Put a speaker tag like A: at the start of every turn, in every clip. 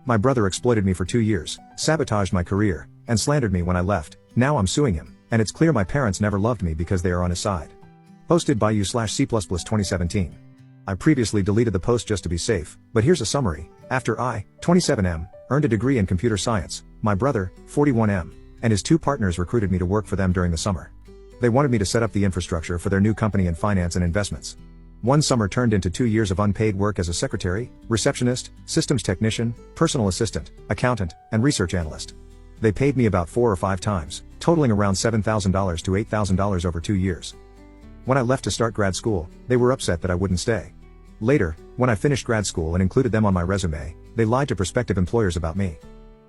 A: My brother exploited me for 2 years, sabotaged my career, and slandered me when I left. Now I'm suing him, and it's clear my parents never loved me because they are on his side. Posted by u/C++ 2017. I previously deleted the post just to be safe, but here's a summary. After I, 27M, earned a degree in computer science, my brother, 41M, and his 2 partners recruited me to work for them during the summer. They wanted me to set up the infrastructure for their new company in finance and investments. One summer turned into 2 years of unpaid work as a secretary, receptionist, systems technician, personal assistant, accountant, and research analyst. They paid me about 4 or 5 times, totaling around $7,000 to $8,000 over 2 years. When I left to start grad school, they were upset that I wouldn't stay. Later, when I finished grad school and included them on my resume, they lied to prospective employers about me.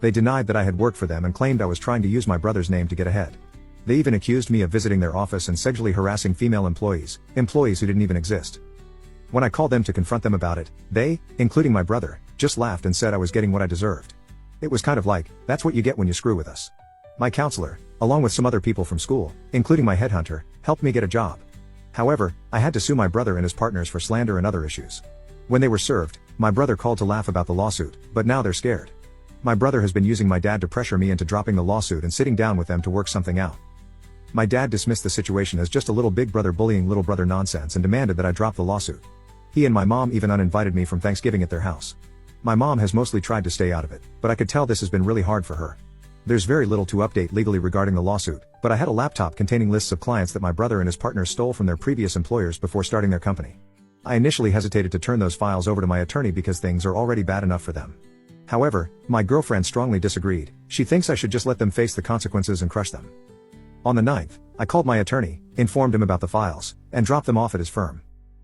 A: They denied that I had worked for them and claimed I was trying to use my brother's name to get ahead. They even accused me of visiting their office and sexually harassing female employees who didn't even exist. When I called them to confront them about it, they, including my brother, just laughed and said I was getting what I deserved. It was kind of like, that's what you get when you screw with us. My counselor, along with some other people from school, including my headhunter, helped me get a job. However, I had to sue my brother and his partners for slander and other issues. When they were served, my brother called to laugh about the lawsuit, but now they're scared. My brother has been using my dad to pressure me into dropping the lawsuit and sitting down with them to work something out. My dad dismissed the situation as just a little big brother bullying little brother nonsense and demanded that I drop the lawsuit. He and my mom even uninvited me from Thanksgiving at their house. My mom has mostly tried to stay out of it, but I could tell this has been really hard for her. There's very little to update legally regarding the lawsuit, but I had a laptop containing lists of clients that my brother and his partners stole from their previous employers before starting their company. I initially hesitated to turn those files over to my attorney because things are already bad enough for them. However, my girlfriend strongly disagreed. She thinks I should just let them face the consequences and crush them. On the 9th, I called my attorney, informed him about the files, and dropped them off at his firm.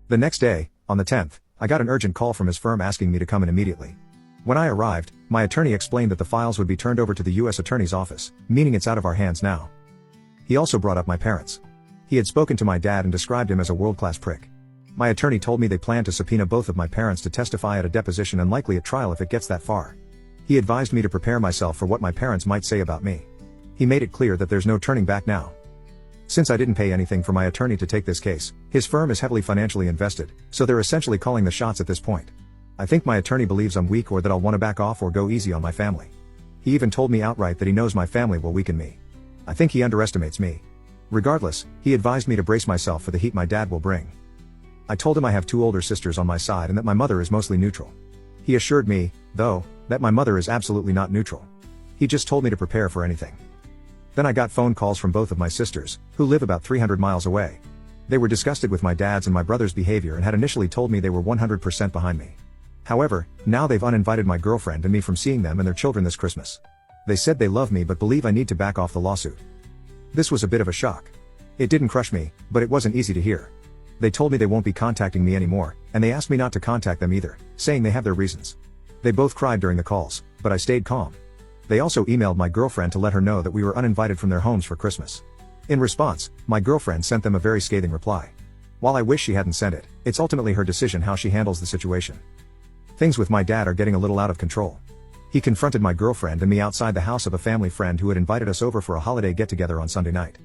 A: The next day, on the 10th, I got an urgent call from his firm asking me to come in immediately. When I arrived, my attorney explained that the files would be turned over to the U.S. Attorney's office, meaning it's out of our hands now. He also brought up my parents. He had spoken to my dad and described him as a world-class prick. My attorney told me they plan to subpoena both of my parents to testify at a deposition and likely at trial if it gets that far. He advised me to prepare myself for what my parents might say about me. He made it clear that there's no turning back now. Since I didn't pay anything for my attorney to take this case, his firm is heavily financially invested, so they're essentially calling the shots at this point. I think my attorney believes I'm weak or that I'll want to back off or go easy on my family. He even told me outright that he knows my family will weaken me. I think he underestimates me. Regardless, he advised me to brace myself for the heat my dad will bring. I told him I have 2 older sisters on my side and that my mother is mostly neutral. He assured me, though, that my mother is absolutely not neutral. He just told me to prepare for anything. Then I got phone calls from both of my sisters, who live about 300 miles away. They were disgusted with my dad's and my brother's behavior and had initially told me they were 100% behind me. However, now they've uninvited my girlfriend and me from seeing them and their children this Christmas. They said they love me but believe I need to back off the lawsuit. This was a bit of a shock. It didn't crush me, but it wasn't easy to hear. They told me they won't be contacting me anymore, and they asked me not to contact them either, saying they have their reasons. They both cried during the calls, but I stayed calm. They also emailed my girlfriend to let her know that we were uninvited from their homes for Christmas. In response, my girlfriend sent them a very scathing reply. While I wish she hadn't sent it, it's ultimately her decision how she handles the situation. Things with my dad are getting a little out of control. He confronted my girlfriend and me outside the house of a family friend who had invited us over for a holiday get-together on Sunday night.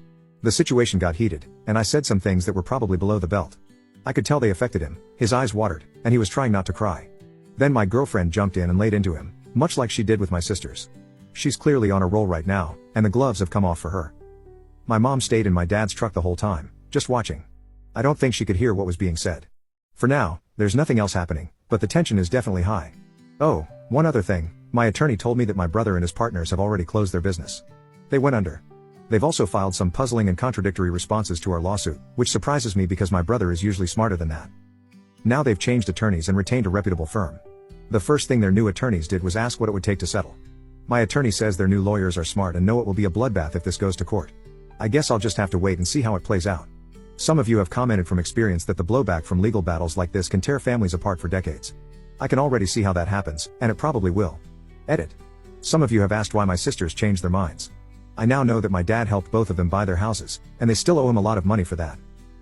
A: The situation got heated, and I said some things that were probably below the belt. I could tell they affected him, his eyes watered, and he was trying not to cry. Then my girlfriend jumped in and laid into him, much like she did with my sisters. She's clearly on a roll right now, and the gloves have come off for her. My mom stayed in my dad's truck the whole time, just watching. I don't think she could hear what was being said. For now, there's nothing else happening, but the tension is definitely high. Oh, one other thing, my attorney told me that my brother and his partners have already closed their business. They went under. They've also filed some puzzling and contradictory responses to our lawsuit, which surprises me because my brother is usually smarter than that. Now they've changed attorneys and retained a reputable firm. The first thing their new attorneys did was ask what it would take to settle. My attorney says their new lawyers are smart and know it will be a bloodbath if this goes to court. I guess I'll just have to wait and see how it plays out. Some of you have commented from experience that the blowback from legal battles like this can tear families apart for decades. I can already see how that happens, and it probably will. Edit. Some of you have asked why my sisters changed their minds. I now know that my dad helped both of them buy their houses, and they still owe him a lot of money for that.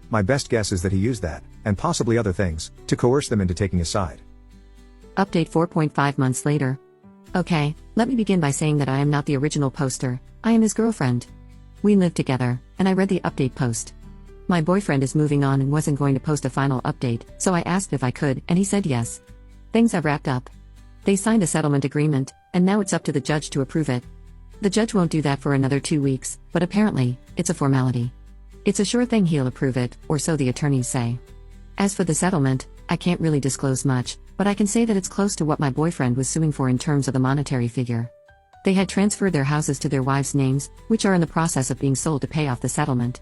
A: My best guess is that he used that, and possibly other things, to coerce them into taking his side.
B: Update 4.5 months later. Okay, let me begin by saying that I am not the original poster, I am his girlfriend. We live together, and I read the update post. My boyfriend is moving on and wasn't going to post a final update, so I asked if I could, and he said yes. Things have wrapped up. They signed a settlement agreement, and now it's up to the judge to approve it. The judge won't do that for another 2 weeks, but apparently, it's a formality. It's a sure thing he'll approve it, or so the attorneys say. As for the settlement, I can't really disclose much, but I can say that it's close to what my boyfriend was suing for in terms of the monetary figure. They had transferred their houses to their wives' names, which are in the process of being sold to pay off the settlement.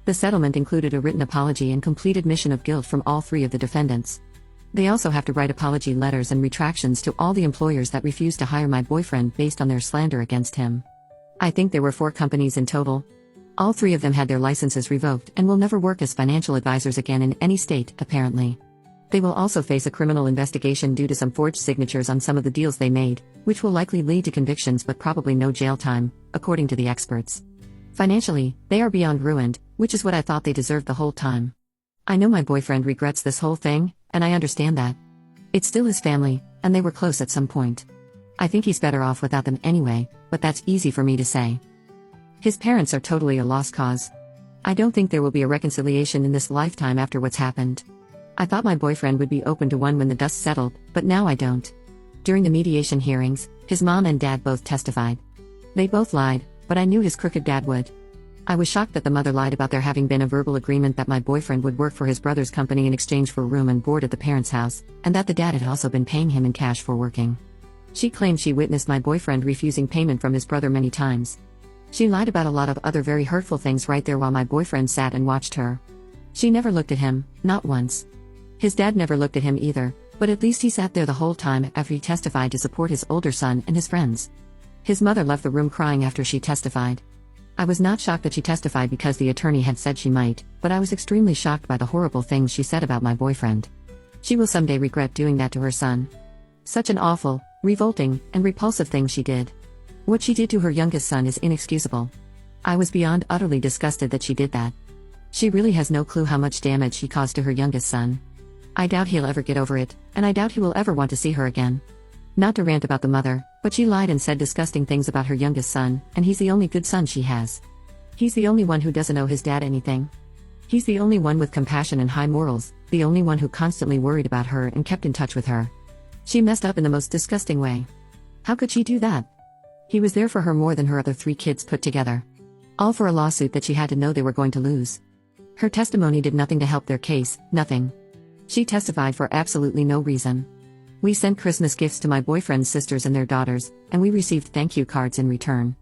B: The settlement included a written apology and complete admission of guilt from all 3 of the defendants. They also have to write apology letters and retractions to all the employers that refused to hire my boyfriend based on their slander against him. I think there were 4 companies in total. All 3 of them had their licenses revoked and will never work as financial advisors again in any state, apparently. They will also face a criminal investigation due to some forged signatures on some of the deals they made, which will likely lead to convictions but probably no jail time, according to the experts. Financially, they are beyond ruined, which is what I thought they deserved the whole time. I know my boyfriend regrets this whole thing, and I understand that. It's still his family, and they were close at some point. I think he's better off without them anyway, but that's easy for me to say. His parents are totally a lost cause. I don't think there will be a reconciliation in this lifetime after what's happened. I thought my boyfriend would be open to one when the dust settled, but now I don't. During the mediation hearings, his mom and dad both testified. They both lied, but I knew his crooked dad would. I was shocked that the mother lied about there having been a verbal agreement that my boyfriend would work for his brother's company in exchange for room and board at the parents' house, and that the dad had also been paying him in cash for working. She claimed she witnessed my boyfriend refusing payment from his brother many times. She lied about a lot of other very hurtful things right there while my boyfriend sat and watched her. She never looked at him, not once. His dad never looked at him either, but at least he sat there the whole time after he testified to support his older son and his friends. His mother left the room crying after she testified. I was not shocked that she testified because the attorney had said she might, but I was extremely shocked by the horrible things she said about my boyfriend. She will someday regret doing that to her son. Such an awful, revolting, and repulsive thing she did. What she did to her youngest son is inexcusable. I was beyond utterly disgusted that she did that. She really has no clue how much damage she caused to her youngest son. I doubt he'll ever get over it, and I doubt he will ever want to see her again. Not to rant about the mother, but she lied and said disgusting things about her youngest son, and he's the only good son she has. He's the only one who doesn't owe his dad anything. He's the only one with compassion and high morals, the only one who constantly worried about her and kept in touch with her. She messed up in the most disgusting way. How could she do that? He was there for her more than her other 3 kids put together. All for a lawsuit that she had to know they were going to lose. Her testimony did nothing to help their case, nothing. She testified for absolutely no reason. We sent Christmas gifts to my boyfriend's sisters and their daughters, and we received thank you cards in return.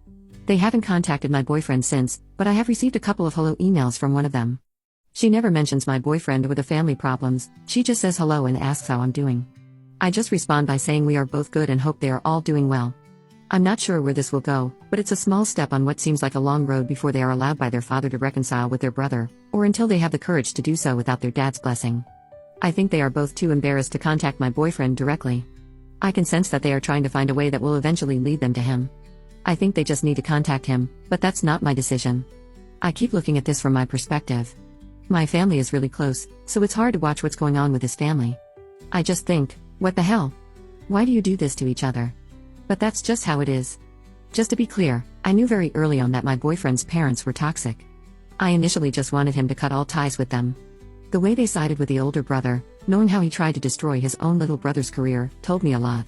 B: They haven't contacted my boyfriend since, but I have received a couple of hello emails from one of them. She never mentions my boyfriend or the family problems, she just says hello and asks how I'm doing. I just respond by saying we are both good and hope they are all doing well. I'm not sure where this will go, but it's a small step on what seems like a long road before they are allowed by their father to reconcile with their brother, or until they have the courage to do so without their dad's blessing. I think they are both too embarrassed to contact my boyfriend directly. I can sense that they are trying to find a way that will eventually lead them to him. I think they just need to contact him, but that's not my decision. I keep looking at this from my perspective. My family is really close, so it's hard to watch what's going on with his family. I just think, what the hell? Why do you do this to each other? But that's just how it is. Just to be clear, I knew very early on that my boyfriend's parents were toxic. I initially just wanted him to cut all ties with them. The way they sided with the older brother, knowing how he tried to destroy his own little brother's career, told me a lot.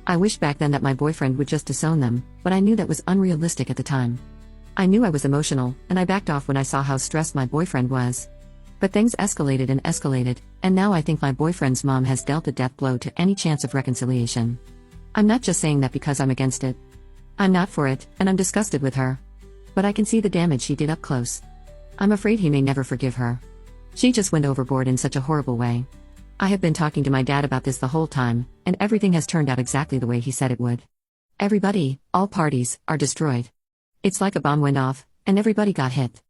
B: I wished back then that my boyfriend would just disown them, but I knew that was unrealistic at the time. I knew I was emotional, and I backed off when I saw how stressed my boyfriend was. But things escalated, and now I think my boyfriend's mom has dealt a death blow to any chance of reconciliation. I'm not just saying that because I'm against it. I'm not for it, and I'm disgusted with her. But I can see the damage she did up close. I'm afraid he may never forgive her. She just went overboard in such a horrible way. I have been talking to my dad about this the whole time, and everything has turned out exactly the way he said it would. Everybody, all parties, are destroyed. It's like a bomb went off, and everybody got hit.